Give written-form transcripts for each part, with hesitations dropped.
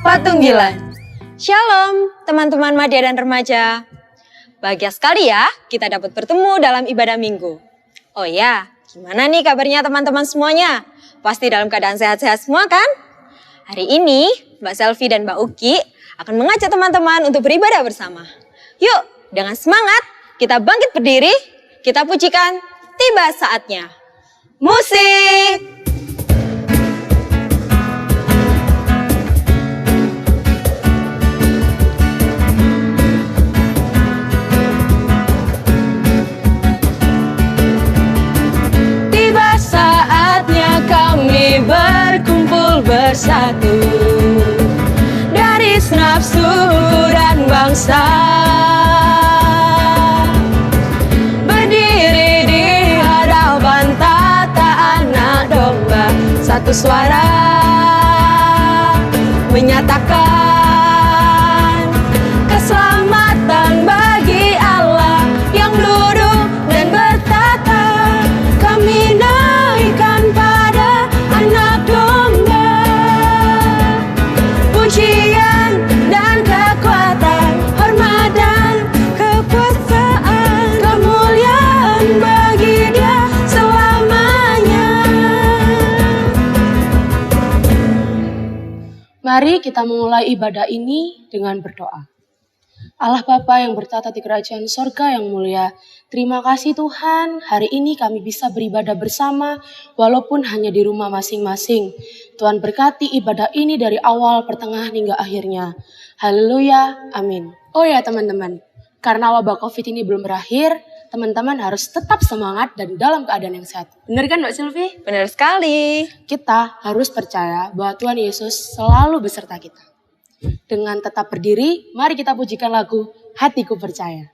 Patunggilan. Shalom teman-teman madya dan remaja. Bahagia sekali ya kita dapat bertemu dalam ibadah minggu. Oh ya, gimana nih kabarnya teman-teman semuanya? Pasti dalam keadaan sehat-sehat semua kan? Hari ini Mbak Selvi dan Mbak Uki akan mengajak teman-teman untuk beribadah bersama. Yuk, dengan semangat kita bangkit berdiri, kita pujikan tiba saatnya. Musik! Berkumpul bersatu dari nafsu dan bangsa, berdiri di hadapan tata anak domba, satu suara menyatakan keselamatan bagi Allah yang duduk dan bertata. Kami naikkan pada anak domba, pujian dan kekuatan, hormat dan kekuasaan, kemuliaan bagi Dia selamanya. Mari kita memulai ibadah ini dengan berdoa. Allah Bapa yang bertata di kerajaan sorga yang mulia, terima kasih Tuhan, hari ini kami bisa beribadah bersama walaupun hanya di rumah masing-masing. Tuhan berkati ibadah ini dari awal, pertengahan hingga akhirnya. Haleluya, amin. Oh ya teman-teman, karena wabah COVID ini belum berakhir, teman-teman harus tetap semangat dan dalam keadaan yang sehat. Benar kan Mbak Sylvie? Benar sekali. Kita harus percaya bahwa Tuhan Yesus selalu beserta kita. Dengan tetap berdiri, mari kita pujikan lagu Hatiku Percaya.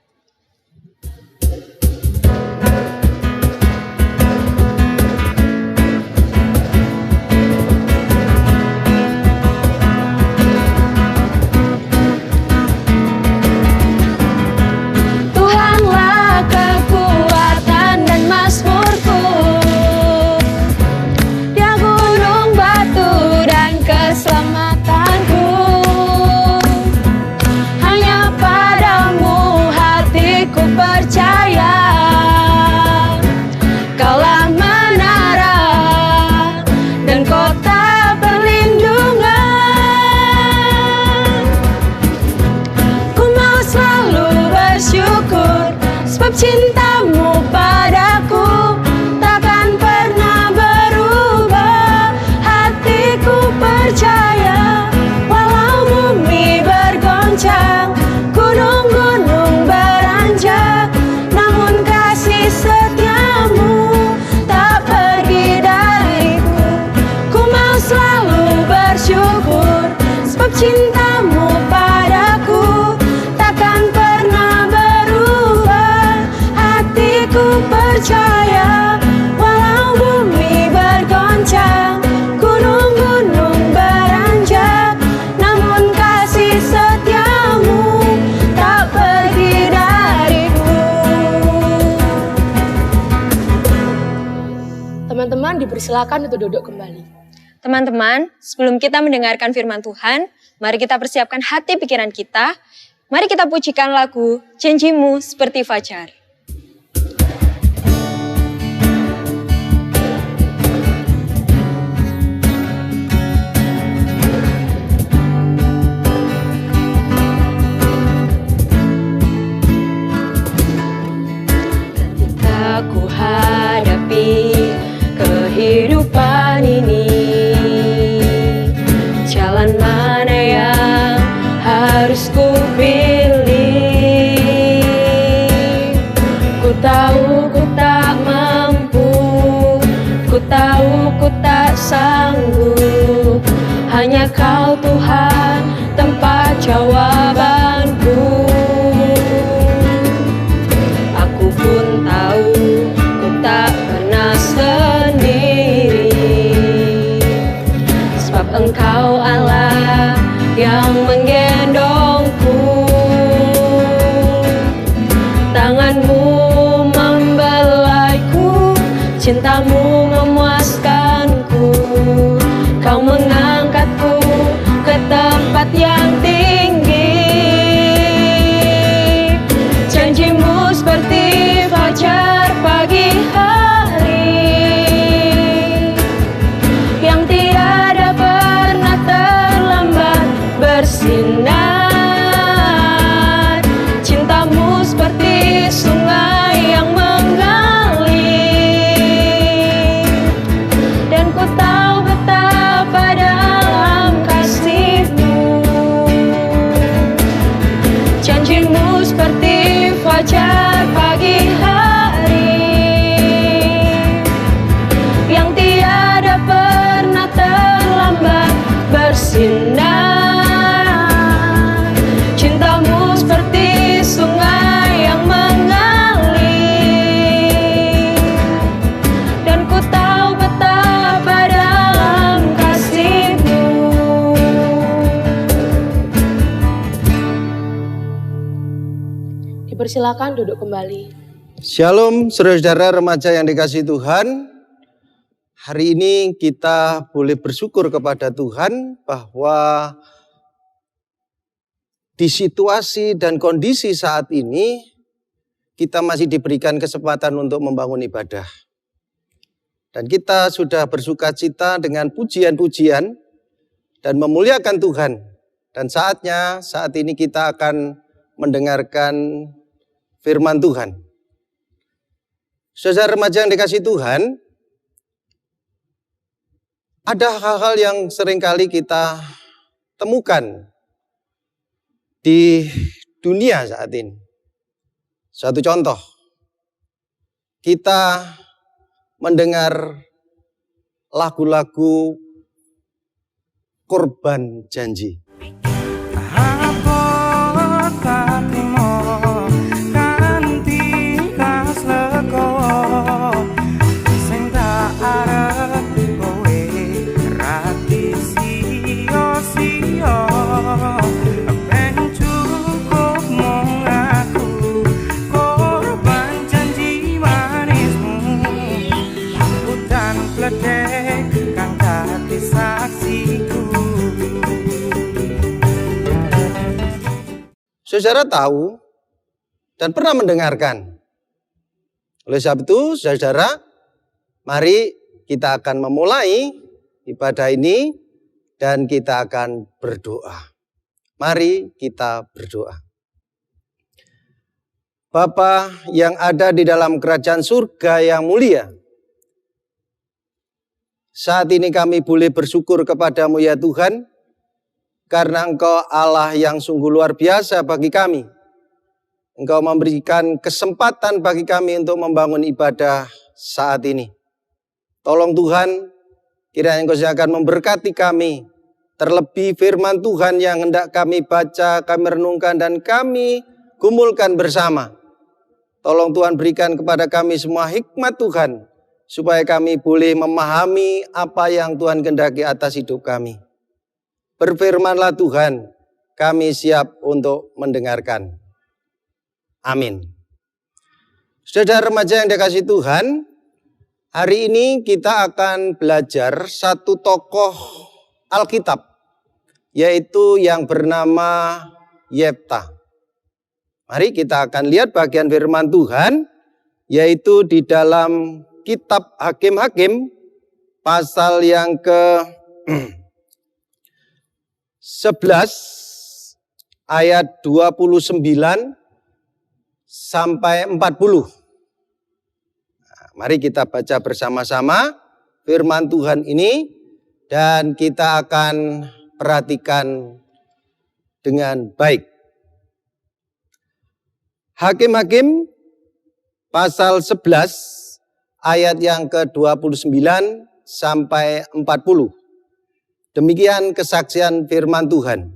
Tuhanlah kekuatan dan mazmurku, Dia gunung batu dan keselamatanku. Hanya padamu hatiku percaya, Kaulah menara dan kota perlindungan. Ku mau selalu bersyukur sebab cintamu padaku takkan pernah berubah. Hatiku percaya walau bumi bergoncang, gunung-gunung beranjak, namun kasih setiamu tak pergi dariku. Ku mau selalu bersyukur sebab cintamu padaku takkan pernah berubah. Hatiku percaya walau bumi bergoncang, gunung-gunung beranjak, namun kasih setiamu tak pergi dariku. Teman-teman dipersilakan untuk duduk kembali. Teman-teman, sebelum kita mendengarkan firman Tuhan, mari kita persiapkan hati pikiran kita. Mari kita pujikan lagu Janjimu Seperti Fajar. Ketika ku hadapi kehidupan ini, jalan mana yang harus ku pilih? Ku tahu ku tak mampu, ku tahu ku tak sanggup. Hanya Kau Tuhan tempat jawabanku. Aku pun tahu ku tak pernah sendiri, sebab Engkau Allah yang menggendongku. Tanganmu membelaiku, cintamu memuaskanku. Kau mengangkatku ke tempat fajar pagi hari yang tiada pernah terlambat bersinar. Cintamu seperti sungai yang mengalir, dan ku tahu betapa dalam kasih-Mu. Dipersilakan duduk kembali. Shalom saudara-saudara remaja yang dikasihi Tuhan. Hari ini kita boleh bersyukur kepada Tuhan bahwa di situasi dan kondisi saat ini kita masih diberikan kesempatan untuk membangun ibadah. Dan kita sudah bersukacita dengan pujian-pujian dan memuliakan Tuhan. Dan saatnya saat ini kita akan mendengarkan firman Tuhan. Saudara remaja yang dikasihi Tuhan, ada hal-hal yang seringkali kita temukan di dunia saat ini. Satu contoh, kita mendengar lagu-lagu korban janji. Saudara tahu dan pernah mendengarkan. Oleh sebab itu, saudara, mari kita akan memulai ibadah ini dan kita akan berdoa. Mari kita berdoa. Bapa yang ada di dalam kerajaan surga yang mulia, saat ini kami boleh bersyukur kepadamu ya Tuhan, karena Engkau Allah yang sungguh luar biasa bagi kami. Engkau memberikan kesempatan bagi kami untuk membangun ibadah saat ini. Tolong Tuhan, kiranya Engkau akan memberkati kami. Terlebih firman Tuhan yang hendak kami baca, kami renungkan, dan kami gumulkan bersama. Tolong Tuhan berikan kepada kami semua hikmat Tuhan, supaya kami boleh memahami apa yang Tuhan kehendaki atas hidup kami. Berfirmanlah Tuhan, kami siap untuk mendengarkan. Amin. Saudara remaja yang dikasihi Tuhan, hari ini kita akan belajar satu tokoh Alkitab, yaitu yang bernama Yefta. Mari kita akan lihat bagian firman Tuhan, yaitu di dalam kitab Hakim-Hakim, pasal yang ke 11 ayat 29 sampai 40. Nah, mari kita baca bersama-sama firman Tuhan ini dan kita akan perhatikan dengan baik. Hakim-Hakim pasal 11 ayat yang ke-29 sampai 40. Demikian kesaksian firman Tuhan.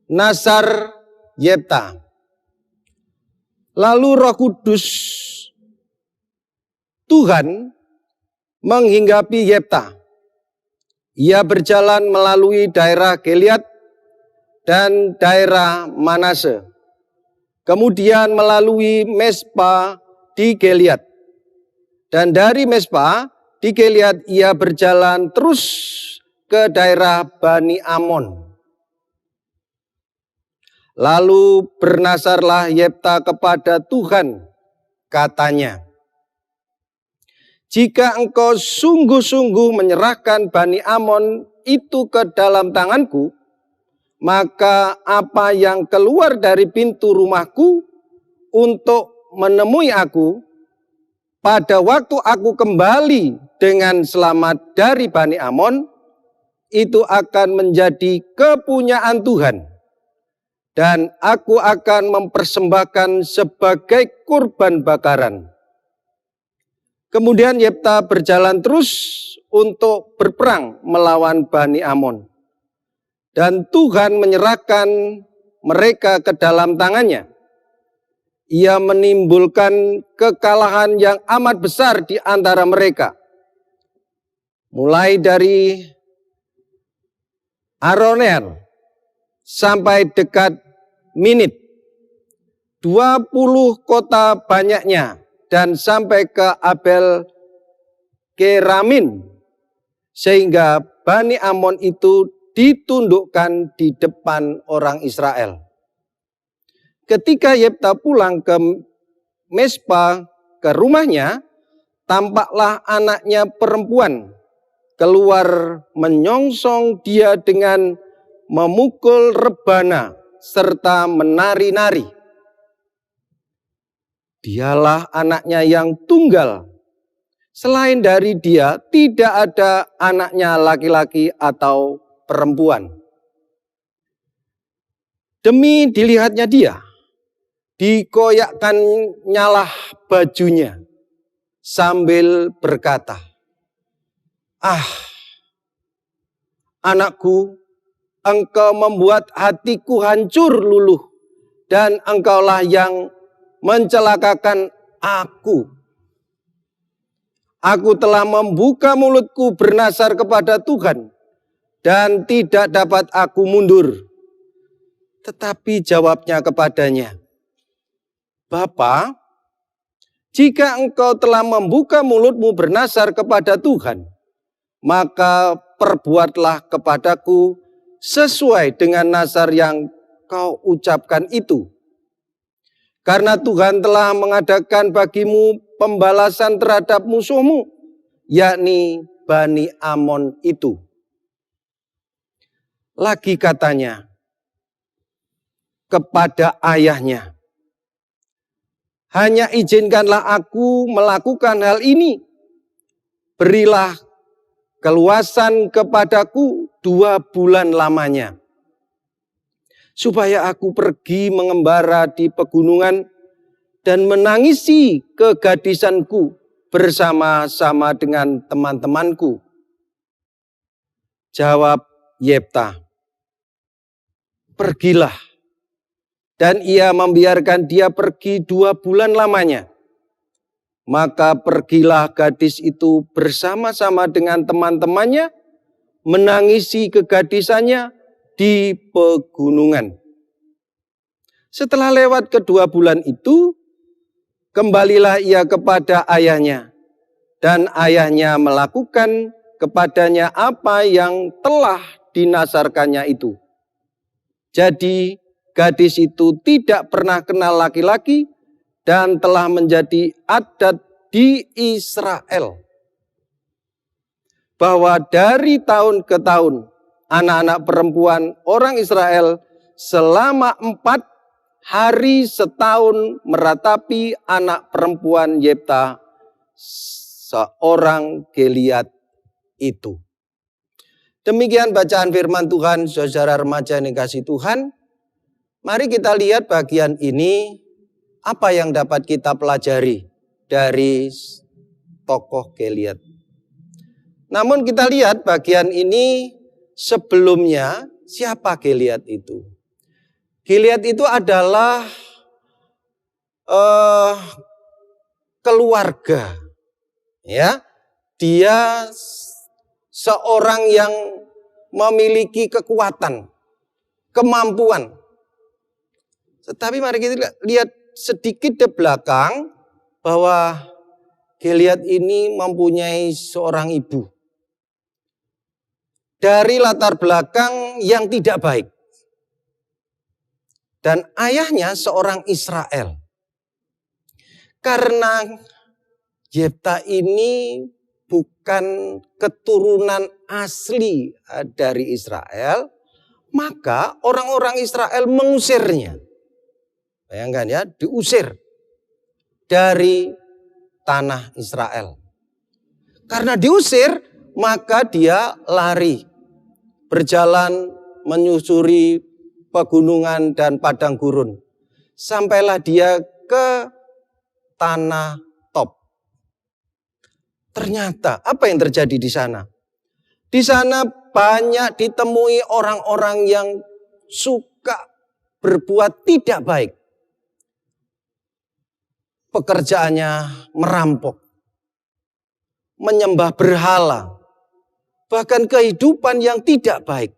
Nasar Yefta. Lalu Roh Kudus Tuhan menghinggapi Yefta. Ia berjalan melalui daerah Gilead dan daerah Manase. Kemudian melalui Mespa di Gilead. Dan dari Mespa di Gilead ia berjalan terus ke daerah Bani Amon. Lalu bernasarlah Yefta kepada Tuhan, katanya, jika engkau sungguh-sungguh menyerahkan Bani Amon itu ke dalam tanganku, maka apa yang keluar dari pintu rumahku untuk menemui aku, pada waktu aku kembali dengan selamat dari Bani Amon, itu akan menjadi kepunyaan Tuhan. dan aku akan mempersembahkan sebagai kurban bakaran. Kemudian Yefta berjalan terus untuk berperang melawan Bani Amon. Dan Tuhan menyerahkan mereka ke dalam tangannya. Ia menimbulkan kekalahan yang amat besar di antara mereka. Mulai dari Aroner sampai dekat Minit. 20 kota banyaknya dan sampai ke Abel Keramin. Sehingga Bani Amon itu ditundukkan di depan orang Israel. Ketika Yefta pulang ke Mespa, ke rumahnya, tampaklah anaknya perempuan keluar menyongsong dia dengan memukul rebana serta menari-nari. Dialah anaknya yang tunggal. Selain dari dia, tidak ada anaknya laki-laki atau perempuan. Demi dilihatnya dia, dikoyakkan nyalah bajunya sambil berkata, "Ah, anakku, engkau membuat hatiku hancur luluh, dan engkaulah yang mencelakakan aku. Aku telah membuka mulutku bernasar kepada Tuhan, dan tidak dapat aku mundur." Tetapi jawabnya kepadanya, "Bapa, jika engkau telah membuka mulutmu bernasar kepada Tuhan, maka perbuatlah kepadaku sesuai dengan nazar yang kau ucapkan itu. Karena Tuhan telah mengadakan bagimu pembalasan terhadap musuhmu, yakni Bani Amon itu." Lagi katanya kepada ayahnya, "Hanya izinkanlah aku melakukan hal ini. Berilah keluasan kepadaku 2 bulan lamanya, supaya aku pergi mengembara di pegunungan dan menangisi kegadisanku bersama-sama dengan teman-temanku." Jawab Yefta, "Pergilah." Dan ia membiarkan dia pergi 2 bulan lamanya. Maka pergilah gadis itu bersama-sama dengan teman-temannya menangisi kegadisannya di pegunungan. Setelah lewat kedua bulan itu, kembalilah ia kepada ayahnya. Dan ayahnya melakukan kepadanya apa yang telah dinasarkannya itu. Jadi gadis itu tidak pernah kenal laki-laki dan telah menjadi adat di Israel, bahwa dari tahun ke tahun anak-anak perempuan orang Israel selama 4 hari setahun meratapi anak perempuan Yefta, seorang Gilead itu. Demikian bacaan firman Tuhan, saudara remaja yang dikasihi Tuhan. Mari kita lihat bagian ini, apa yang dapat kita pelajari dari tokoh Gilead. Namun kita lihat bagian ini sebelumnya, siapa Gilead itu? Gilead itu adalah keluarga. Ya, dia seorang yang memiliki kekuatan, kemampuan. Tetapi mari kita lihat sedikit di belakang bahwa Gilead ini mempunyai seorang ibu. Dari latar belakang yang tidak baik. Dan ayahnya seorang Israel. Karena Yefta ini bukan keturunan asli dari Israel, maka orang-orang Israel mengusirnya. Bayangkan ya, diusir dari tanah Israel. Karena diusir, maka dia lari, berjalan menyusuri pegunungan dan padang gurun. Sampailah dia ke tanah Top. Ternyata apa yang terjadi di sana? Di sana banyak ditemui orang-orang yang suka berbuat tidak baik. Pekerjaannya merampok, menyembah berhala, bahkan kehidupan yang tidak baik.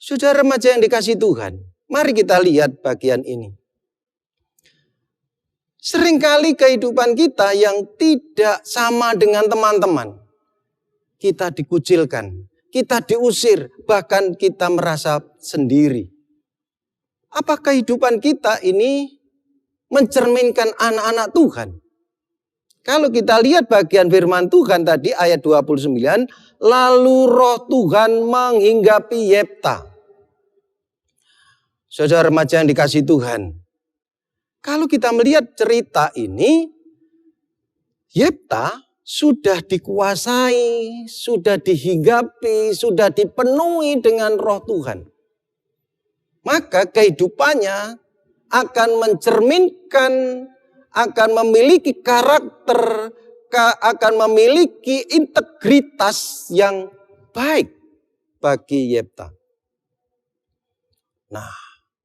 Saudara remaja yang dikasihi Tuhan, mari kita lihat bagian ini. Seringkali kehidupan kita yang tidak sama dengan teman-teman. Kita dikucilkan, kita diusir, bahkan kita merasa sendiri. Apa kehidupan kita ini mencerminkan anak-anak Tuhan? Kalau kita lihat bagian firman Tuhan tadi ayat 29, lalu roh Tuhan menghinggapi Yefta. Saudara remaja yang dikasihi Tuhan, kalau kita melihat cerita ini, Yefta sudah dikuasai, sudah dihinggapi, sudah dipenuhi dengan roh Tuhan. Maka kehidupannya akan mencerminkan, akan memiliki karakter, akan memiliki integritas yang baik bagi Yefta. Nah,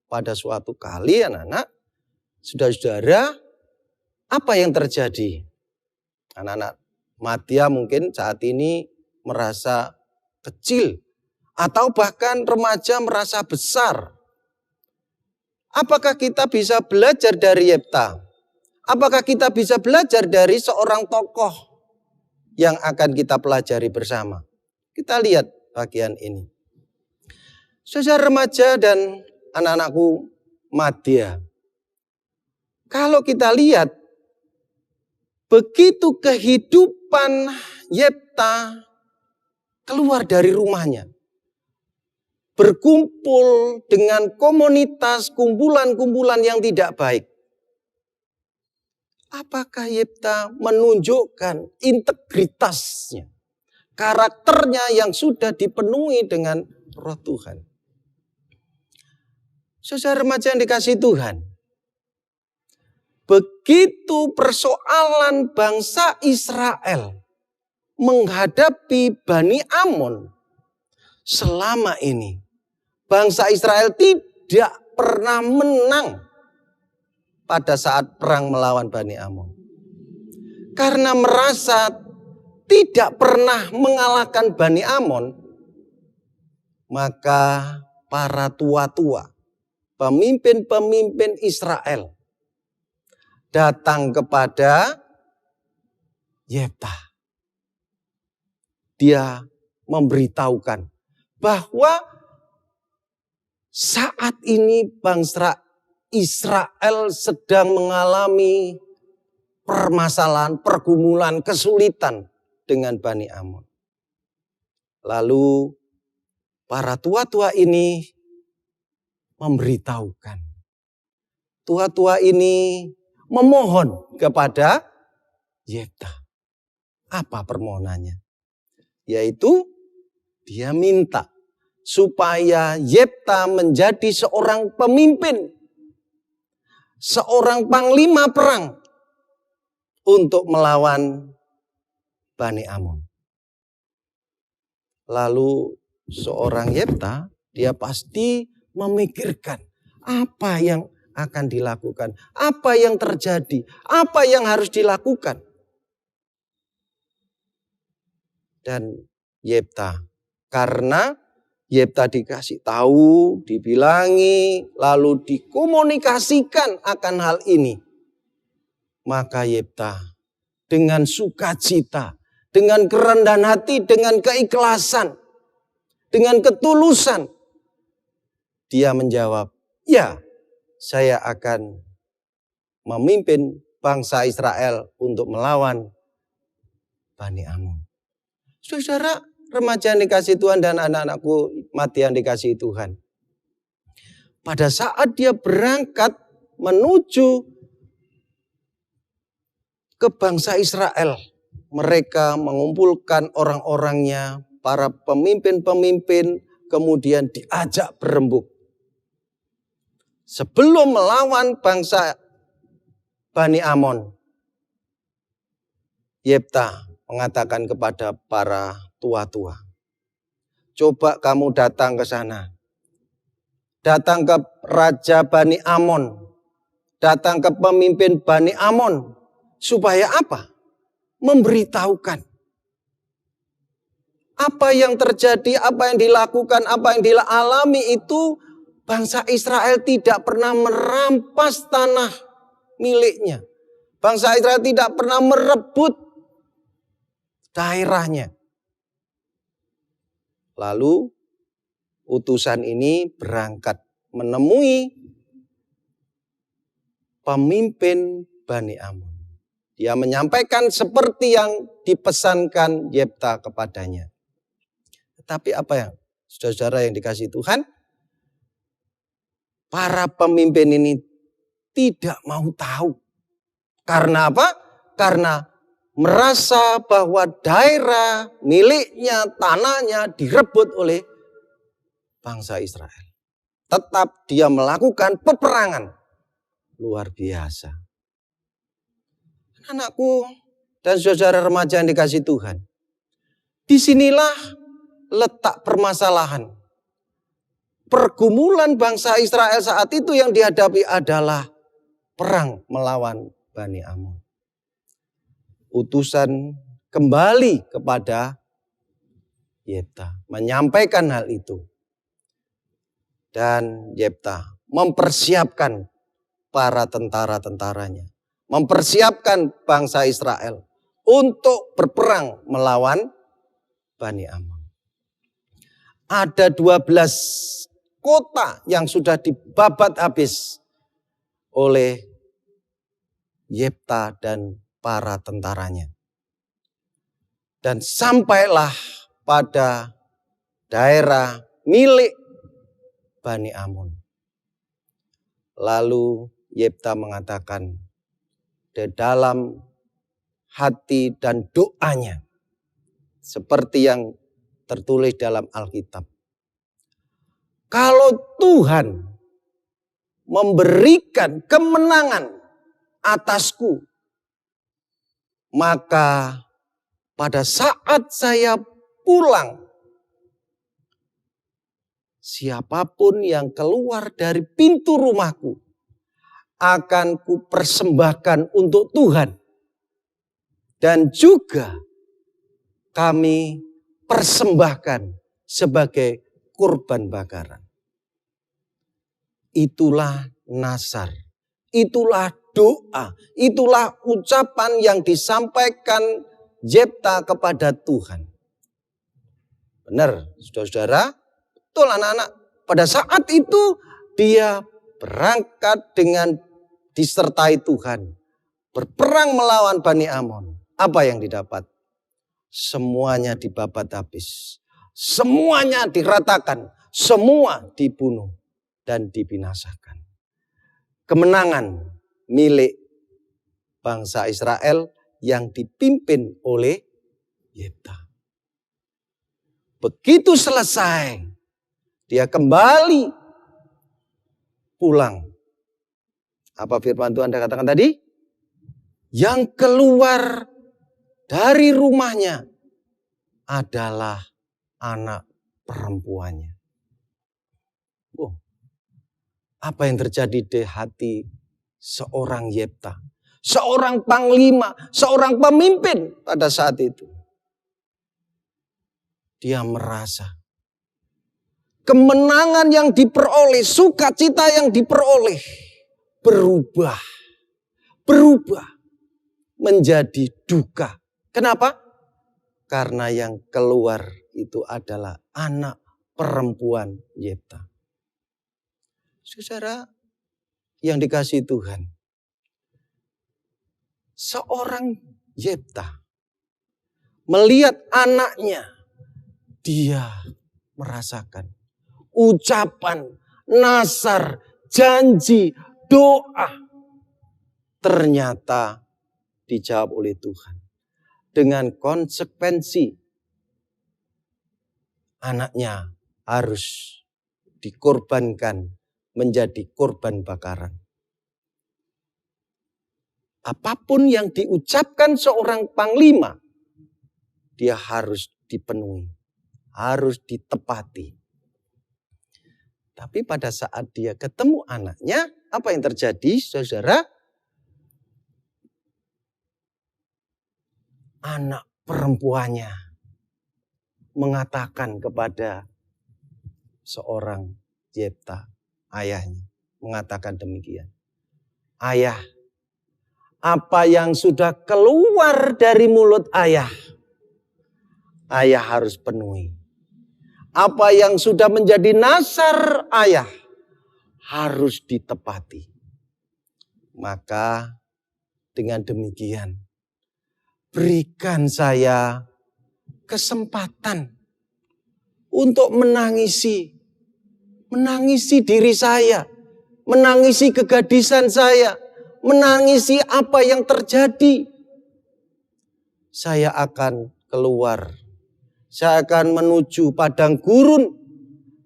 pada suatu kali anak-anak, saudara-saudara, apa yang terjadi? Anak-anak Madya mungkin saat ini merasa kecil atau bahkan remaja merasa besar. Apakah kita bisa belajar dari Yefta? Apakah kita bisa belajar dari seorang tokoh yang akan kita pelajari bersama? Kita lihat bagian ini. Saudara remaja dan anak-anakku Madya, kalau kita lihat begitu kehidupan Yefta keluar dari rumahnya, berkumpul dengan komunitas, kumpulan-kumpulan yang tidak baik. Apakah Yefta menunjukkan integritasnya, karakternya yang sudah dipenuhi dengan roh Tuhan? Saudara remaja yang dikasihi Tuhan, begitu persoalan bangsa Israel menghadapi Bani Amon, selama ini bangsa Israel tidak pernah menang pada saat perang melawan Bani Amon. Karena merasa tidak pernah mengalahkan Bani Amon, maka para tua-tua, pemimpin-pemimpin Israel datang kepada Yefta. Dia memberitahukan bahwa saat ini bangsa Israel sedang mengalami permasalahan, pergumulan, kesulitan dengan Bani Amon. Lalu para tua-tua ini memberitahukan. Tua-tua ini memohon kepada Yefta. Apa permohonannya? Yaitu dia minta supaya Yefta menjadi seorang pemimpin, seorang panglima perang untuk melawan Bani Amon. Lalu seorang Yefta, dia pasti memikirkan apa yang akan dilakukan, apa yang terjadi, apa yang harus dilakukan. Dan Yefta, karena Yefta dikasih tahu, dibilangi, lalu dikomunikasikan akan hal ini, maka Yefta dengan sukacita, dengan kerendahan hati, dengan keikhlasan, dengan ketulusan, dia menjawab, ya, saya akan memimpin bangsa Israel untuk melawan Bani Amon. Saudara remaja yang dikasihi Tuhan dan anak-anakku Madya yang dikasihi Tuhan. Pada saat dia berangkat menuju ke bangsa Israel, mereka mengumpulkan orang-orangnya, para pemimpin-pemimpin, kemudian diajak berembuk. Sebelum melawan bangsa Bani Amon, Yefta mengatakan kepada para tua-tua, coba kamu datang ke sana. Datang ke Raja Bani Amon. Datang ke pemimpin Bani Amon. Supaya apa? Memberitahukan. Apa yang terjadi, apa yang dilakukan, apa yang dialami itu bangsa Israel tidak pernah merampas tanah miliknya. Bangsa Israel tidak pernah merebut daerahnya. Lalu utusan ini berangkat menemui pemimpin Bani Amon. Dia menyampaikan seperti yang dipesankan Yefta kepadanya. Tetapi apa yang saudara-saudara yang dikasihi Tuhan, para pemimpin ini tidak mau tahu. Karena apa? Karena merasa bahwa daerah miliknya, tanahnya direbut oleh bangsa Israel. Tetap dia melakukan peperangan. Luar biasa. Anakku dan saudara remaja yang dikasihi Tuhan. Disinilah letak permasalahan. Pergumulan bangsa Israel saat itu yang dihadapi adalah perang melawan Bani Amon. Utusan kembali kepada Yefta menyampaikan hal itu. Dan Yefta mempersiapkan para tentara-tentaranya. Mempersiapkan bangsa Israel untuk berperang melawan Bani Amon. Ada 12 kota yang sudah dibabat habis oleh Yefta dan para tentaranya. Dan sampailah pada daerah milik Bani Amon. Lalu Yefta mengatakan di dalam hati dan doanya seperti yang tertulis dalam Alkitab. Kalau Tuhan memberikan kemenangan atasku, maka pada saat saya pulang, siapapun yang keluar dari pintu rumahku akan kupersembahkan untuk Tuhan. Dan juga kami persembahkan sebagai kurban bakaran. Itulah nasar, itulah doa, itulah ucapan yang disampaikan Yefta kepada Tuhan. Benar, saudara-saudara, betul anak-anak. Pada saat itu dia berangkat dengan disertai Tuhan. Berperang melawan Bani Amon. Apa yang didapat? Semuanya dibabat habis. Semuanya diratakan. Semua dibunuh dan dibinasakan. Kemenangan milik bangsa Israel yang dipimpin oleh Yefta. Begitu selesai, dia kembali pulang. Apa firman Tuhan Anda katakan tadi? Yang keluar dari rumahnya adalah anak perempuannya. Oh, apa yang terjadi di hati seorang Yefta? Seorang panglima, seorang pemimpin pada saat itu. Dia merasa kemenangan yang diperoleh, sukacita yang diperoleh berubah menjadi duka. Kenapa? Karena yang keluar itu adalah anak perempuan Yefta. Saudara yang dikasihi Tuhan, seorang Yefta melihat anaknya, dia merasakan ucapan, nasar, janji, doa ternyata dijawab oleh Tuhan. Dengan konsekuensi anaknya harus dikorbankan menjadi korban bakaran. Apapun yang diucapkan seorang panglima, dia harus dipenuhi, harus ditepati. Tapi pada saat dia ketemu anaknya, apa yang terjadi, saudara? Anak perempuannya mengatakan kepada seorang Yefta, ayahnya, mengatakan demikian. Ayah, apa yang sudah keluar dari mulut ayah, ayah harus penuhi. Apa yang sudah menjadi nazar ayah, harus ditepati. Maka dengan demikian, berikan saya kesempatan untuk menangisi diri saya, menangisi kegadisan saya, menangisi apa yang terjadi. Saya akan keluar. Saya akan menuju padang gurun.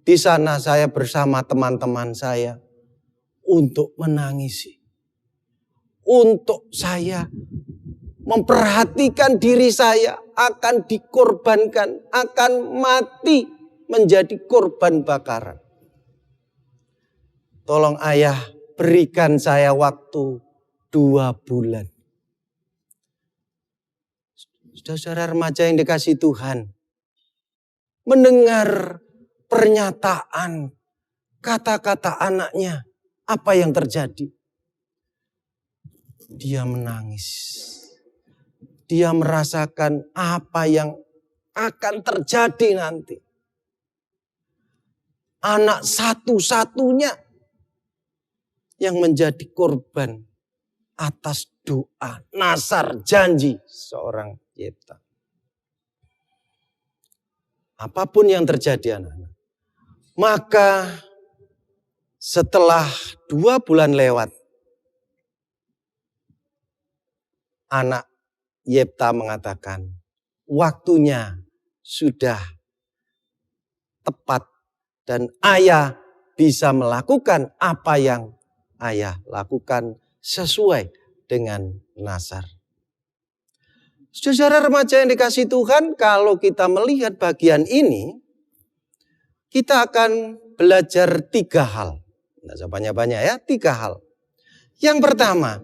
Di sana saya bersama teman-teman saya untuk menangisi. Untuk saya memperhatikan diri saya akan dikorbankan, akan mati menjadi korban bakaran. Tolong ayah, berikan saya waktu 2 bulan. Saudara remaja yang dikasihi Tuhan, mendengar pernyataan, kata-kata anaknya, apa yang terjadi? Dia menangis. Dia merasakan apa yang akan terjadi nanti. Anak satu-satunya yang menjadi korban atas doa, nazar, janji seorang Yefta. Apapun yang terjadi anak-anak. Maka setelah 2 bulan lewat, anak Yefta mengatakan, waktunya sudah tepat dan ayah bisa melakukan apa yang ayah lakukan sesuai dengan nazar. Saudara remaja yang dikasihi Tuhan, kalau kita melihat bagian ini, kita akan belajar 3 hal. Tidak usah banyak-banyak ya, 3 hal. Yang pertama,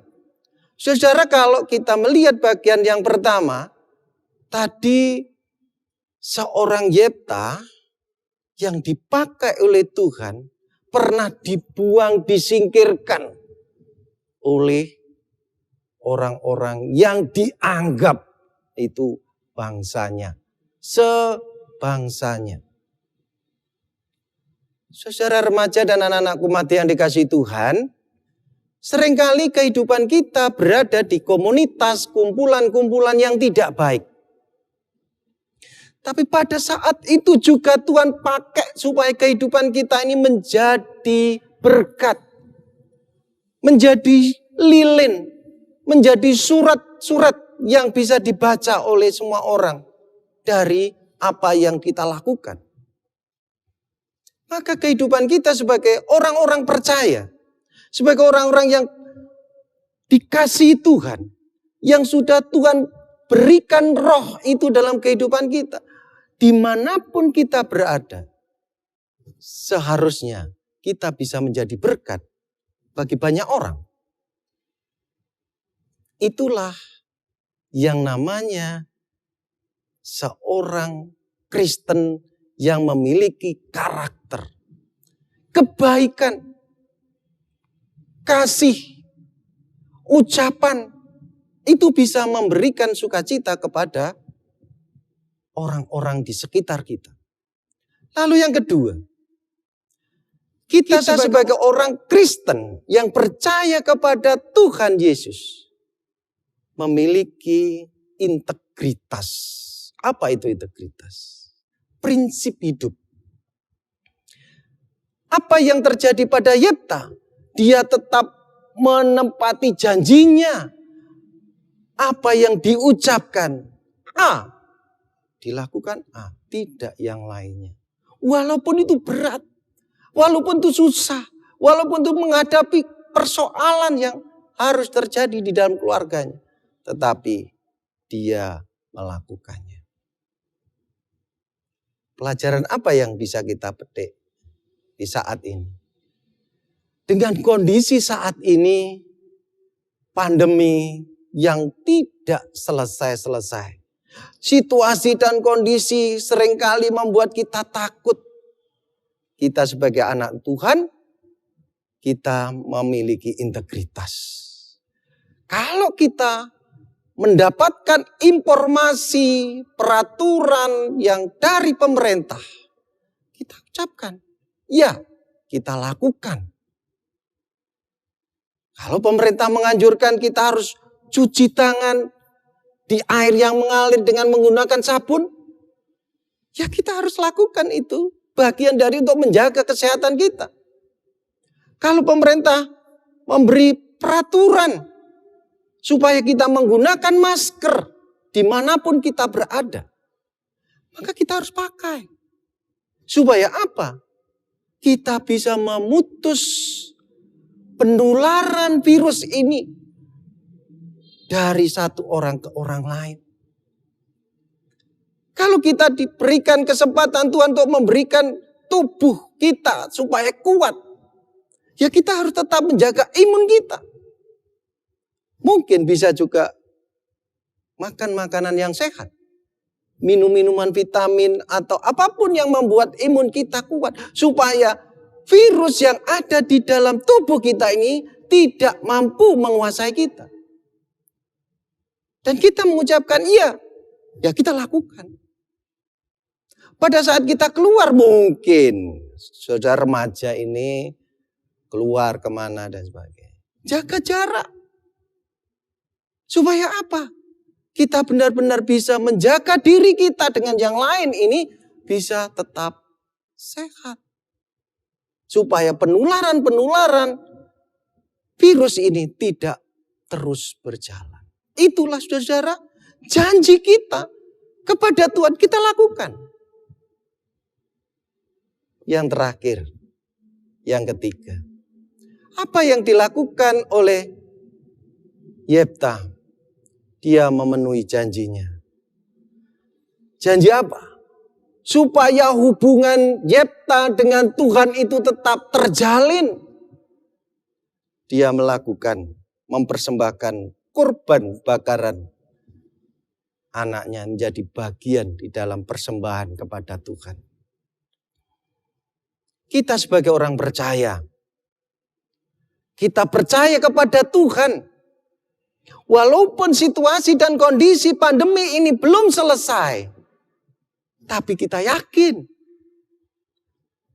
saudara kalau kita melihat bagian yang pertama, tadi seorang Yefta yang dipakai oleh Tuhan pernah dibuang, disingkirkan oleh orang-orang yang dianggap itu bangsanya, sebangsanya. Saudara remaja dan anak-anakku mati yang dikasihi Tuhan, seringkali kehidupan kita berada di komunitas, kumpulan-kumpulan yang tidak baik. Tapi pada saat itu juga Tuhan pakai supaya kehidupan kita ini menjadi berkat. Menjadi lilin. Menjadi surat-surat yang bisa dibaca oleh semua orang. Dari apa yang kita lakukan. Maka kehidupan kita sebagai orang-orang percaya. Sebagai orang-orang yang dikasihi Tuhan. Yang sudah Tuhan berikan roh itu dalam kehidupan kita. Dimanapun kita berada, seharusnya kita bisa menjadi berkat bagi banyak orang. Itulah yang namanya seorang Kristen yang memiliki karakter, kebaikan, kasih, ucapan, itu bisa memberikan sukacita kepada orang-orang di sekitar kita. Lalu yang kedua, kita sebagai orang Kristen yang percaya kepada Tuhan Yesus memiliki integritas. Apa itu integritas? Prinsip hidup. Apa yang terjadi pada Yefta? Dia tetap menempati janjinya. Apa yang diucapkan? Dilakukan tidak yang lainnya. Walaupun itu berat, walaupun itu susah, walaupun itu menghadapi persoalan yang harus terjadi di dalam keluarganya. Tetapi dia melakukannya. Pelajaran apa yang bisa kita petik di saat ini? Dengan kondisi saat ini, pandemi yang tidak selesai-selesai. Situasi dan kondisi seringkali membuat kita takut. Kita sebagai anak Tuhan, kita memiliki integritas. Kalau kita mendapatkan informasi, peraturan yang dari pemerintah, kita ucapkan, ya, kita lakukan. Kalau pemerintah menganjurkan kita harus cuci tangan di air yang mengalir dengan menggunakan sabun, ya kita harus lakukan itu. Bagian dari untuk menjaga kesehatan kita. Kalau pemerintah memberi peraturan supaya kita menggunakan masker dimanapun kita berada, maka kita harus pakai. Supaya apa? Kita bisa memutus penularan virus ini dari satu orang ke orang lain. Kalau kita diberikan kesempatan Tuhan untuk memberikan tubuh kita supaya kuat, ya kita harus tetap menjaga imun kita. Mungkin bisa juga makan makanan yang sehat, minum minuman vitamin atau apapun yang membuat imun kita kuat. Supaya virus yang ada di dalam tubuh kita ini tidak mampu menguasai kita. Dan kita mengucapkan iya, ya kita lakukan. Pada saat kita keluar mungkin saudara remaja ini keluar kemana dan sebagainya. Jaga jarak. Supaya apa? Kita benar-benar bisa menjaga diri kita dengan yang lain ini bisa tetap sehat. Supaya penularan-penularan virus ini tidak terus berjalan. Itulah saudara janji kita kepada Tuhan kita lakukan. Yang terakhir, yang ketiga. Apa yang dilakukan oleh Yefta? Dia memenuhi janjinya. Janji apa? Supaya hubungan Yefta dengan Tuhan itu tetap terjalin. Dia melakukan, mempersembahkan kurban bakaran anaknya menjadi bagian di dalam persembahan kepada Tuhan. Kita sebagai orang percaya, kita percaya kepada Tuhan. Walaupun situasi dan kondisi pandemi ini belum selesai, tapi kita yakin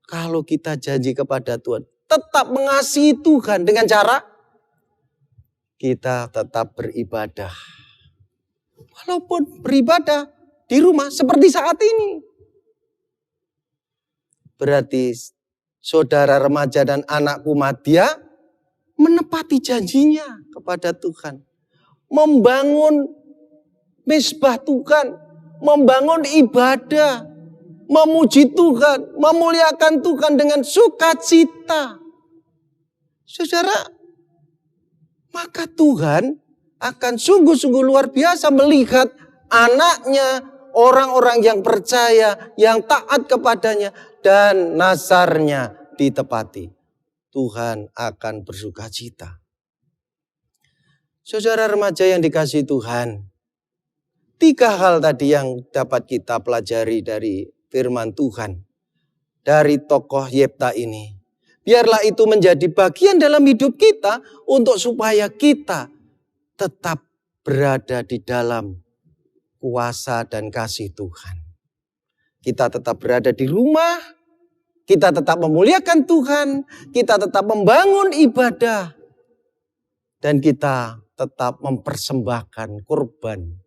kalau kita janji kepada Tuhan, tetap mengasihi Tuhan dengan cara kita tetap beribadah. Walaupun beribadah di rumah seperti saat ini. Berarti saudara remaja dan anakku Madya menepati janjinya kepada Tuhan. Membangun mezbah Tuhan, membangun ibadah, memuji Tuhan, memuliakan Tuhan dengan sukacita. Saudara, maka Tuhan akan sungguh-sungguh luar biasa melihat anaknya, orang-orang yang percaya, yang taat kepadanya, dan nazarnya ditepati. Tuhan akan bersukacita. Saudara remaja yang dikasihi Tuhan, 3 hal tadi yang dapat kita pelajari dari firman Tuhan, dari tokoh Yefta ini. Biarlah itu menjadi bagian dalam hidup kita untuk supaya kita tetap berada di dalam kuasa dan kasih Tuhan. Kita tetap berada di rumah, kita tetap memuliakan Tuhan, kita tetap membangun ibadah, dan kita tetap mempersembahkan kurban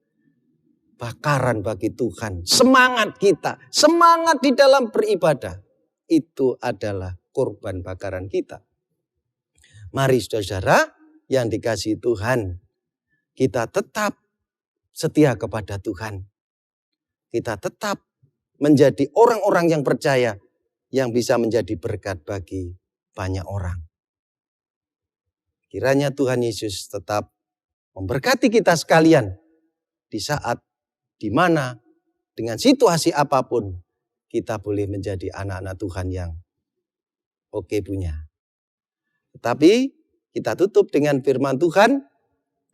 bakaran bagi Tuhan. Semangat kita, semangat di dalam beribadah, itu adalah kurban bakaran kita. Mari saudara yang dikasihi Tuhan, kita tetap setia kepada Tuhan. Kita tetap menjadi orang-orang yang percaya yang bisa menjadi berkat bagi banyak orang. Kiranya Tuhan Yesus tetap memberkati kita sekalian di saat di mana dengan situasi apapun kita boleh menjadi anak-anak Tuhan yang oke punya. Tetapi kita tutup dengan firman Tuhan.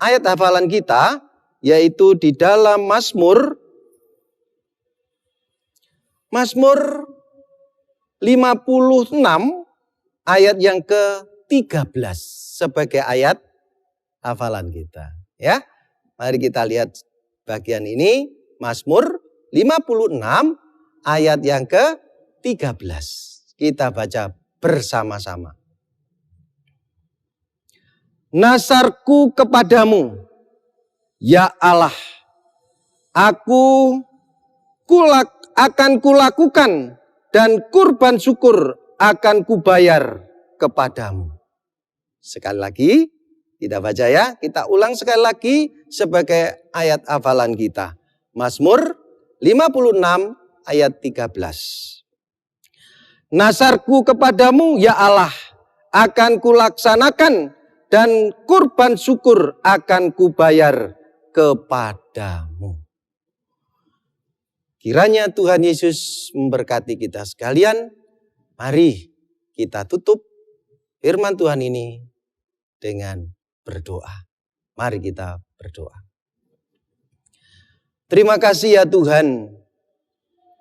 Ayat hafalan kita yaitu di dalam Mazmur 56 ayat yang ke-13 sebagai ayat hafalan kita. Ya, mari kita lihat bagian ini. Mazmur 56 ayat yang ke-13. Kita baca bersama-sama. Nazarku kepadamu, ya Allah, akan kulakukan dan kurban syukur akan kubayar kepadamu. Sekali lagi, kita baca ya, kita ulang sekali lagi sebagai ayat hafalan kita. Mazmur 56 ayat 13. Nazarku kepadamu ya Allah, akan kulaksanakan dan kurban syukur akan kubayar kepadamu. Kiranya Tuhan Yesus memberkati kita sekalian. Mari kita tutup firman Tuhan ini dengan berdoa. Mari kita berdoa. Terima kasih ya Tuhan.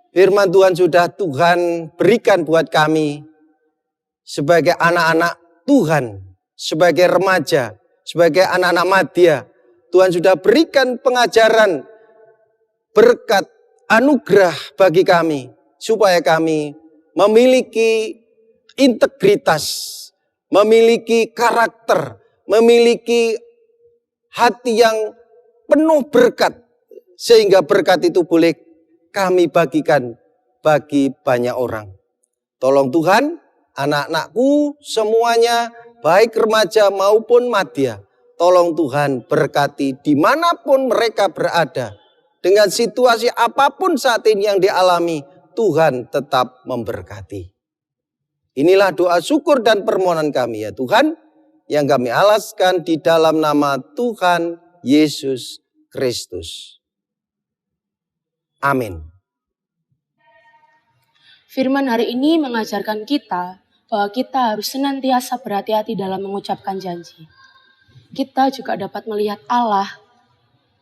Firman Tuhan sudah Tuhan berikan buat kami sebagai anak-anak Tuhan, sebagai remaja, sebagai anak-anak madya. Tuhan sudah berikan pengajaran, berkat, anugerah bagi kami supaya kami memiliki integritas, memiliki karakter, memiliki hati yang penuh berkat, sehingga berkat itu boleh kami bagikan bagi banyak orang. Tolong Tuhan, anak-anakku semuanya, baik remaja maupun madya, tolong Tuhan berkati dimanapun mereka berada. Dengan situasi apapun saat ini yang dialami, Tuhan tetap memberkati. Inilah doa syukur dan permohonan kami ya Tuhan, yang kami alaskan di dalam nama Tuhan Yesus Kristus. Amin. Firman hari ini mengajarkan kita bahwa kita harus senantiasa berhati-hati dalam mengucapkan janji. Kita juga dapat melihat Allah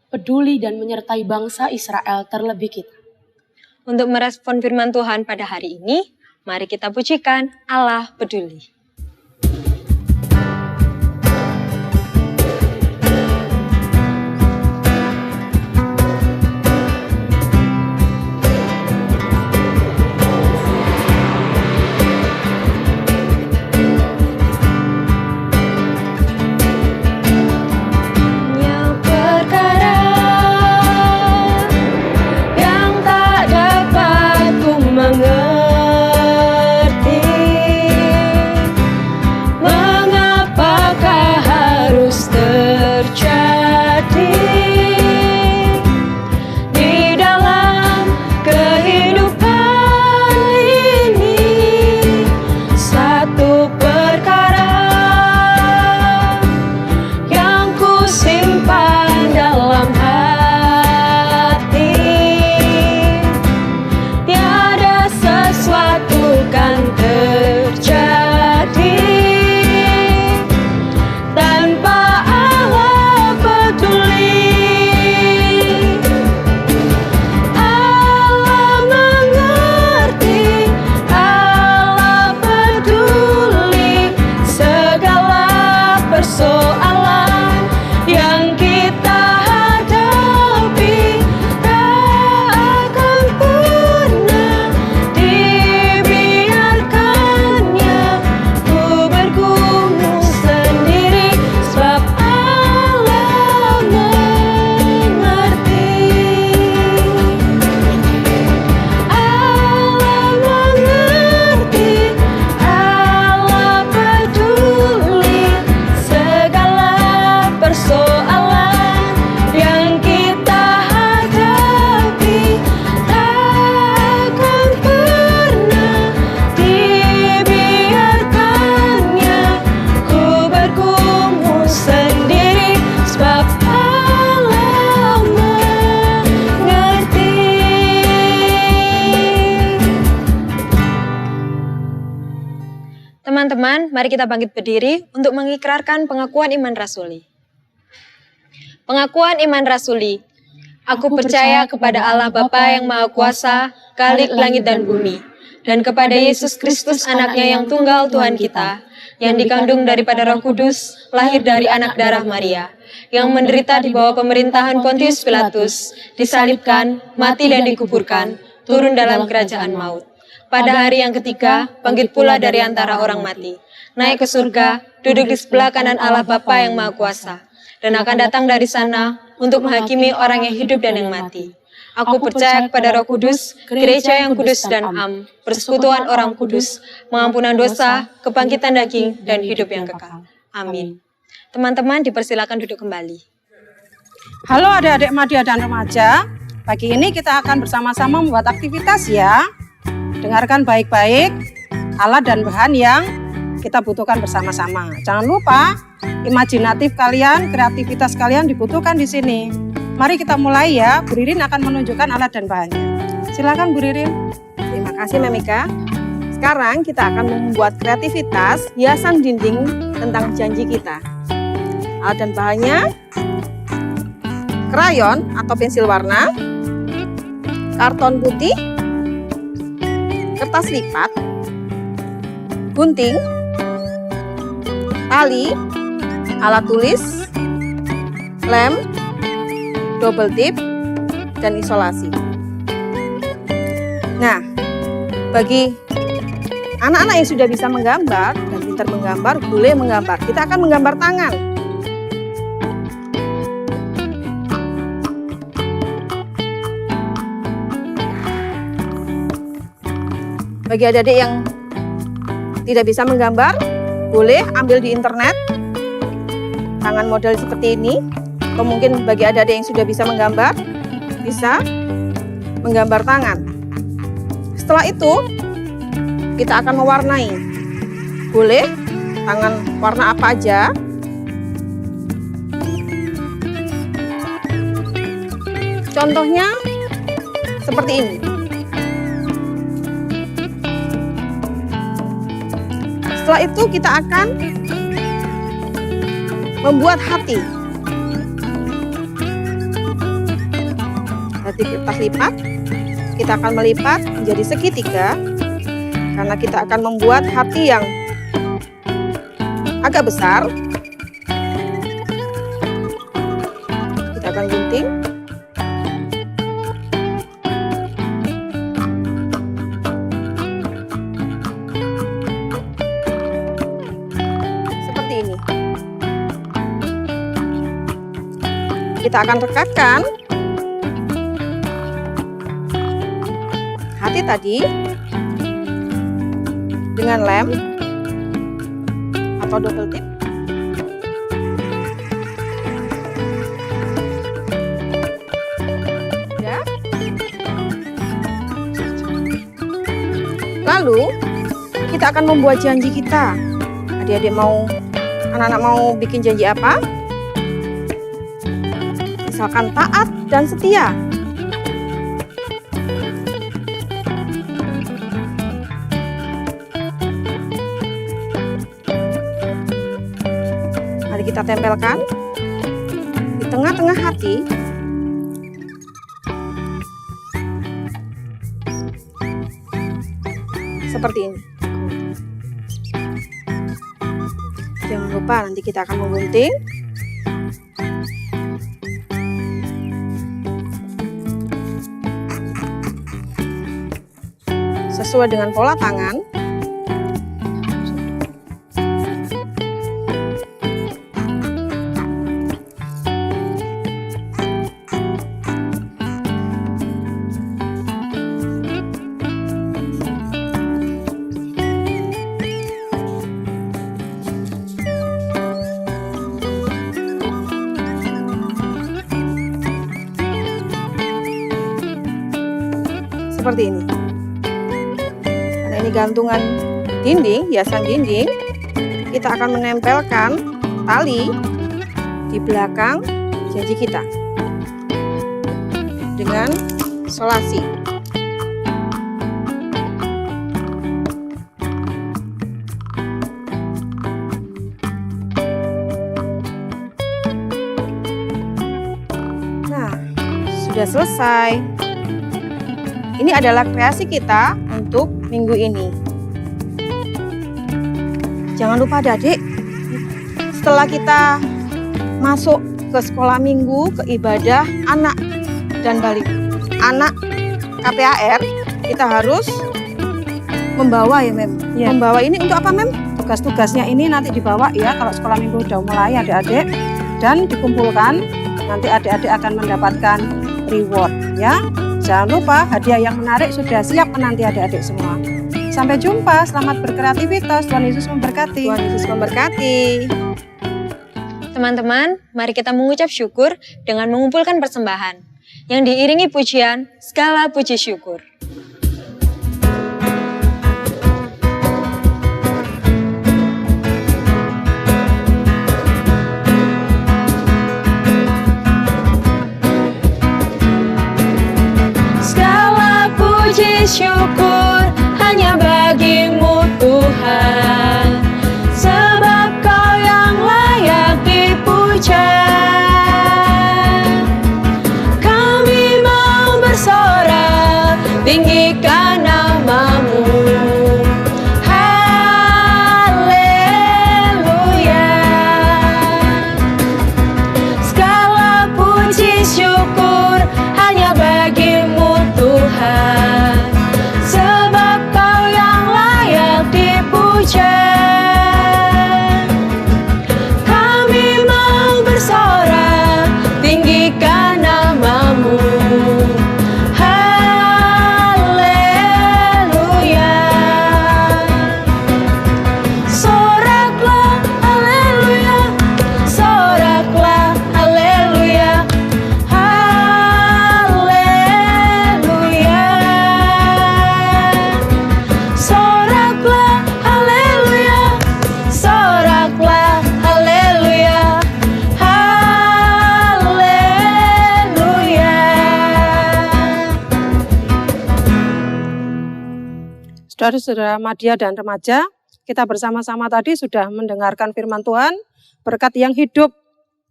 peduli dan menyertai bangsa Israel terlebih kita. Untuk merespon firman Tuhan pada hari ini, mari kita pujikan Allah peduli. Segala Teman-teman, mari kita bangkit berdiri untuk mengikrarkan pengakuan iman rasuli. Pengakuan iman rasuli. Aku percaya kepada Allah Bapa yang Maha Kuasa, Khalik langit dan bumi, dan kepada Yesus Kristus anaknya yang tunggal Tuhan kita, yang dikandung daripada Roh Kudus, lahir dari anak darah Maria, yang menderita di bawah pemerintahan Pontius Pilatus, disalibkan, mati dan dikuburkan, turun dalam kerajaan maut. Pada hari yang ketiga, bangkit pula dari antara orang mati, naik ke surga, duduk di sebelah kanan Allah Bapa yang Maha Kuasa, dan akan datang dari sana untuk menghakimi orang yang hidup dan yang mati. Aku percaya kepada Roh Kudus, gereja yang kudus dan am, persekutuan orang kudus, pengampunan dosa, kebangkitan daging, dan hidup yang kekal. Amin. Teman-teman dipersilakan duduk kembali. Halo adik-adik media dan remaja, pagi ini kita akan bersama-sama membuat aktivitas ya. Dengarkan baik-baik alat dan bahan yang kita butuhkan bersama-sama. Jangan lupa, imajinatif kalian, kreativitas kalian dibutuhkan di sini. Mari kita mulai ya, Bu Ririn akan menunjukkan alat dan bahannya. Silakan Bu Ririn. Terima kasih Memika. Sekarang kita akan membuat kreativitas hiasan dinding tentang janji kita. Alat dan bahannya, krayon atau pensil warna, karton putih, kertas lipat, gunting, tali, alat tulis, lem, double tip, dan isolasi. Nah, bagi anak-anak yang sudah bisa menggambar dan pintar menggambar, boleh menggambar. Kita akan menggambar tangan. Bagi adik-adik yang tidak bisa menggambar, boleh ambil di internet tangan model seperti ini. Atau mungkin bagi adik-adik yang sudah bisa menggambar tangan. Setelah itu, kita akan mewarnai. Boleh tangan warna apa aja. Contohnya seperti ini. Setelah itu kita akan membuat hati. Hati kertas lipat, kita akan melipat menjadi segitiga karena kita akan membuat hati yang agak besar. Kita akan gunting. Kita akan rekatkan hati tadi dengan lem atau double tip. Ya. Lalu kita akan membuat janji kita. Adik-adik anak-anak mau bikin janji apa? Misalkan taat dan setia. Mari kita tempelkan di tengah-tengah hati. Seperti ini. Jangan lupa nanti kita akan menggunting. Sesuai dengan pola tangan. Seperti ini. Ini gantungan dinding, hiasan dinding, kita akan menempelkan tali di belakang janji kita dengan isolasi. sudah selesai. Ini adalah kreasi kita untuk minggu ini. Jangan lupa adik-adik, setelah kita masuk ke sekolah minggu, ke ibadah anak dan anak KPAR, kita harus membawa ya Mem. Ya. Membawa ini untuk apa Mem? Tugas-tugasnya ini nanti dibawa ya kalau sekolah minggu udah mulai adik-adik, dan dikumpulkan. Nanti adik-adik akan mendapatkan reward ya. Jangan lupa hadiah yang menarik sudah siap menanti adik-adik semua. Sampai jumpa, selamat berkreativitas. Tuhan Yesus memberkati. Tuhan Yesus memberkati. Teman-teman, mari kita mengucap syukur dengan mengumpulkan persembahan yang diiringi pujian, segala puji syukur. Segala puji syukur hanya bagimu Tuhan, sebab Kau yang layak dipuja. Kami mau bersorak, tinggikan nama-Mu. Haleluya. Segala puji syukur hanya bagimu Tuhan, sebab Kau yang layak dipuja. Kami mau bersorak, tinggikan nama-Mu. Haleluya. Soraklah, haleluya. Soraklah, haleluya. Haleluya. Soraklah, haleluya. Soraklah, haleluya. Haleluya. Saudara-saudara Madya dan remaja, kita bersama-sama tadi sudah mendengarkan firman Tuhan, berkat yang hidup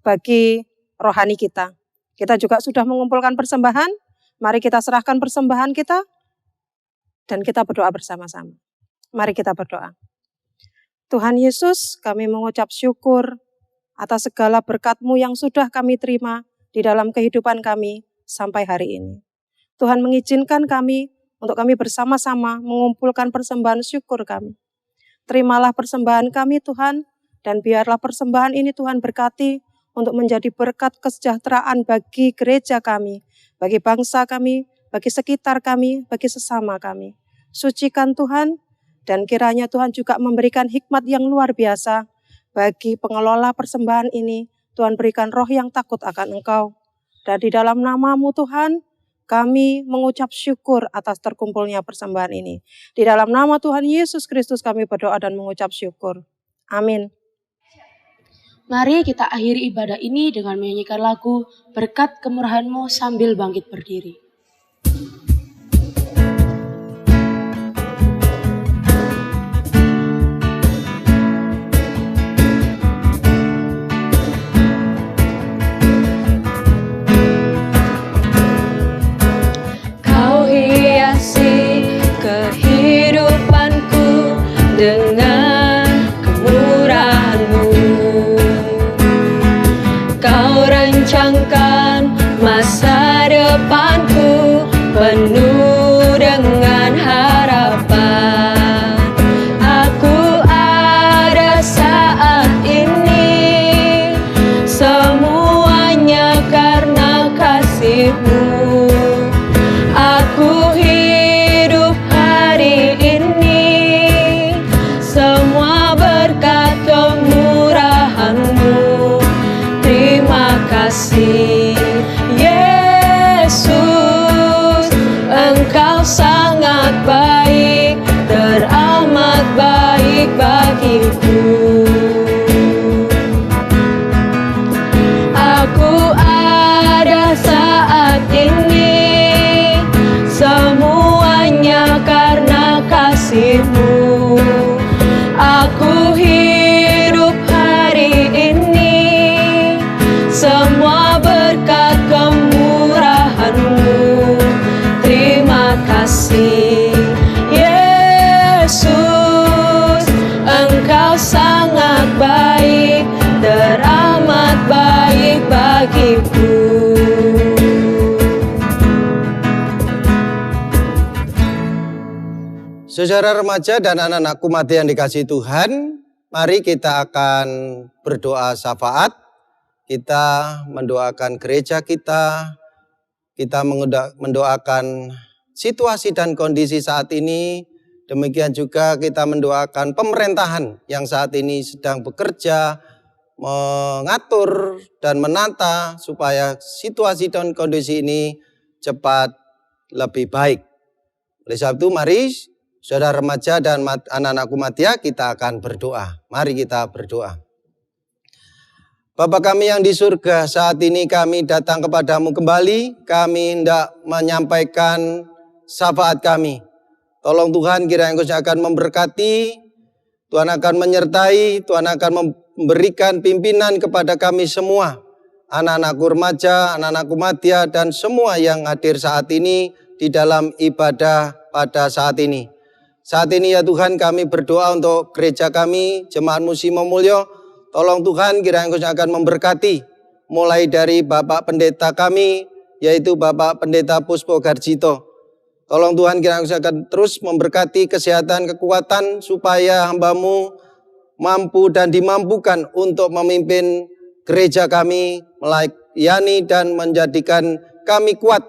bagi rohani kita. Kita juga sudah mengumpulkan persembahan, mari kita serahkan persembahan kita, dan kita berdoa bersama-sama. Mari kita berdoa. Tuhan Yesus, kami mengucap syukur atas segala berkat-Mu yang sudah kami terima di dalam kehidupan kami sampai hari ini. Tuhan mengizinkan kami untuk kami bersama-sama mengumpulkan persembahan syukur kami. Terimalah persembahan kami Tuhan, dan biarlah persembahan ini Tuhan berkati untuk menjadi berkat kesejahteraan bagi gereja kami, bagi bangsa kami, bagi sekitar kami, bagi sesama kami. Sucikan Tuhan, dan kiranya Tuhan juga memberikan hikmat yang luar biasa bagi pengelola persembahan ini. Tuhan berikan roh yang takut akan Engkau. Dan di dalam nama-Mu Tuhan, kami mengucap syukur atas terkumpulnya persembahan ini. Di dalam nama Tuhan Yesus Kristus kami berdoa dan mengucap syukur. Amin. Mari kita akhiri ibadah ini dengan menyanyikan lagu Berkat Kemurahan-Mu sambil bangkit berdiri. Kau hiasi kehidupanku dengan kemurahan-Mu. Kau rancangkan masa depanku penuh dengan harapan. Aku ada saat ini, semuanya karena kasih-Mu. Aku hidup hari ini, semua berkat kemurahan-Mu. Terima kasih Yesus, Engkau sangat baik, teramat baik bagiku. Aku ada saat ini, semuanya karena kasih-Mu. Aku hidup hari ini, semua berkat kemurahan-Mu. Saudara remaja dan anak-anakku mati yang dikasihi Tuhan, mari kita akan berdoa syafaat. Kita mendoakan gereja kita mendoakan situasi dan kondisi saat ini. Demikian juga kita mendoakan pemerintahan yang saat ini sedang bekerja, mengatur dan menata supaya situasi dan kondisi ini cepat lebih baik. Oleh sebab itu mari saudara remaja dan anak-anakku Matia, kita akan berdoa. Mari kita berdoa. Bapa kami yang di surga, saat ini kami datang kepadamu kembali. Kami hendak menyampaikan syafaat kami. Tolong Tuhan, kiranya Engkau akan memberkati, Tuhan akan menyertai, Tuhan akan memberikan pimpinan kepada kami semua. Anak-anakku remaja, anak-anakku Matia, dan semua yang hadir saat ini di dalam ibadah pada saat ini. Saat ini ya Tuhan, kami berdoa untuk gereja kami, Jemaat Musimo Mulyo. Tolong Tuhan, kiranya Engkau akan memberkati, mulai dari Bapak Pendeta kami, yaitu Bapak Pendeta Puspo Garjito. Tolong Tuhan, kiranya Engkau akan terus memberkati kesehatan, kekuatan, supaya hamba-Mu mampu dan dimampukan untuk memimpin gereja kami, melayani dan menjadikan kami kuat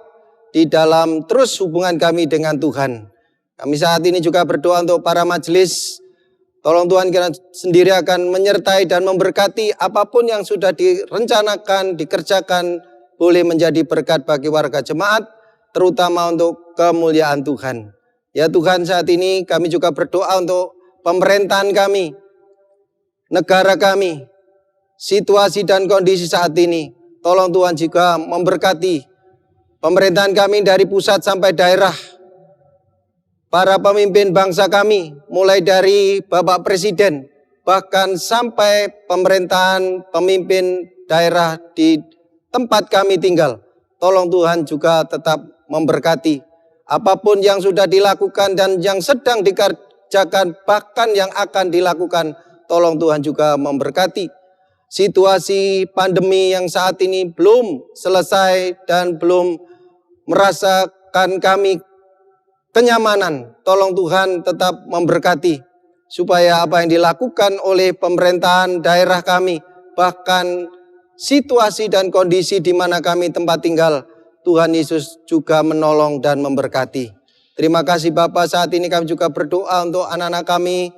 di dalam terus hubungan kami dengan Tuhan. Kami saat ini juga berdoa untuk para majelis. Tolong Tuhan, kiranya sendiri akan menyertai dan memberkati apapun yang sudah direncanakan, dikerjakan, boleh menjadi berkat bagi warga jemaat, terutama untuk kemuliaan Tuhan. Ya Tuhan, saat ini kami juga berdoa untuk pemerintahan kami, negara kami, situasi dan kondisi saat ini. Tolong Tuhan juga memberkati pemerintahan kami dari pusat sampai daerah. Para pemimpin bangsa kami, mulai dari Bapak Presiden, bahkan sampai pemerintahan pemimpin daerah di tempat kami tinggal. Tolong Tuhan juga tetap memberkati. Apapun yang sudah dilakukan dan yang sedang dikerjakan, bahkan yang akan dilakukan, tolong Tuhan juga memberkati. Situasi pandemi yang saat ini belum selesai dan belum merasakan kami kenyamanan, tolong Tuhan tetap memberkati supaya apa yang dilakukan oleh pemerintahan daerah kami, bahkan situasi dan kondisi di mana kami tempat tinggal, Tuhan Yesus juga menolong dan memberkati. Terima kasih Bapak, saat ini kami juga berdoa untuk anak-anak kami,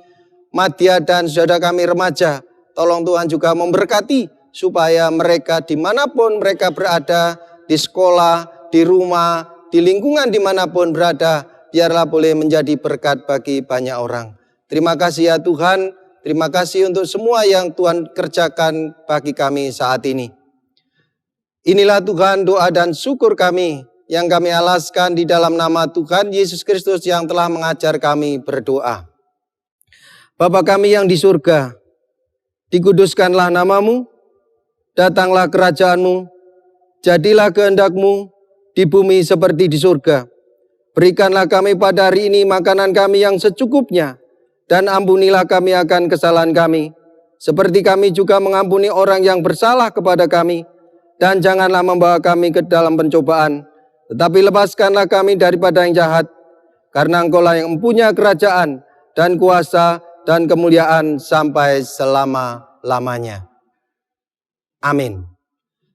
Matia dan saudara kami remaja. Tolong Tuhan juga memberkati supaya mereka dimanapun mereka berada, di sekolah, di rumah, di lingkungan dimanapun berada, biarlah boleh menjadi berkat bagi banyak orang. Terima kasih ya Tuhan, terima kasih untuk semua yang Tuhan kerjakan bagi kami saat ini. Inilah Tuhan doa dan syukur kami yang kami alaskan di dalam nama Tuhan Yesus Kristus yang telah mengajar kami berdoa. Bapa kami yang di surga, dikuduskanlah nama-Mu, datanglah kerajaan-Mu, jadilah kehendak-Mu di bumi seperti di surga. Berikanlah kami pada hari ini makanan kami yang secukupnya, dan ampunilah kami akan kesalahan kami, seperti kami juga mengampuni orang yang bersalah kepada kami. Dan janganlah membawa kami ke dalam pencobaan, tetapi lepaskanlah kami daripada yang jahat, karena Engkau-lah yang mempunyai kerajaan dan kuasa dan kemuliaan sampai selama-lamanya. Amin.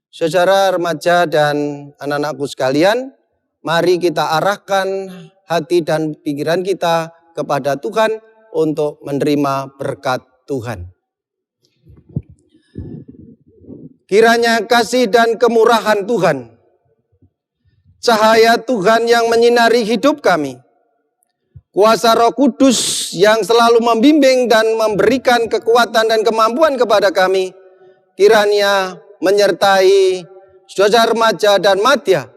Saudara remaja dan anak-anakku sekalian, mari kita arahkan hati dan pikiran kita kepada Tuhan untuk menerima berkat Tuhan. Kiranya kasih dan kemurahan Tuhan, cahaya Tuhan yang menyinari hidup kami, kuasa Roh Kudus yang selalu membimbing dan memberikan kekuatan dan kemampuan kepada kami, kiranya menyertai saudara remaja dan Matia,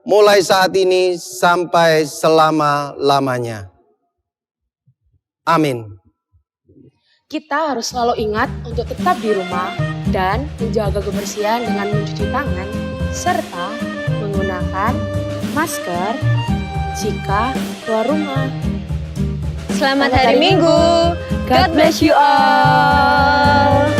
mulai saat ini sampai selama-lamanya. Amin. Kita harus selalu ingat untuk tetap di rumah dan menjaga kebersihan dengan mencuci tangan serta menggunakan masker jika keluar rumah. Selamat hari Minggu. God bless you all.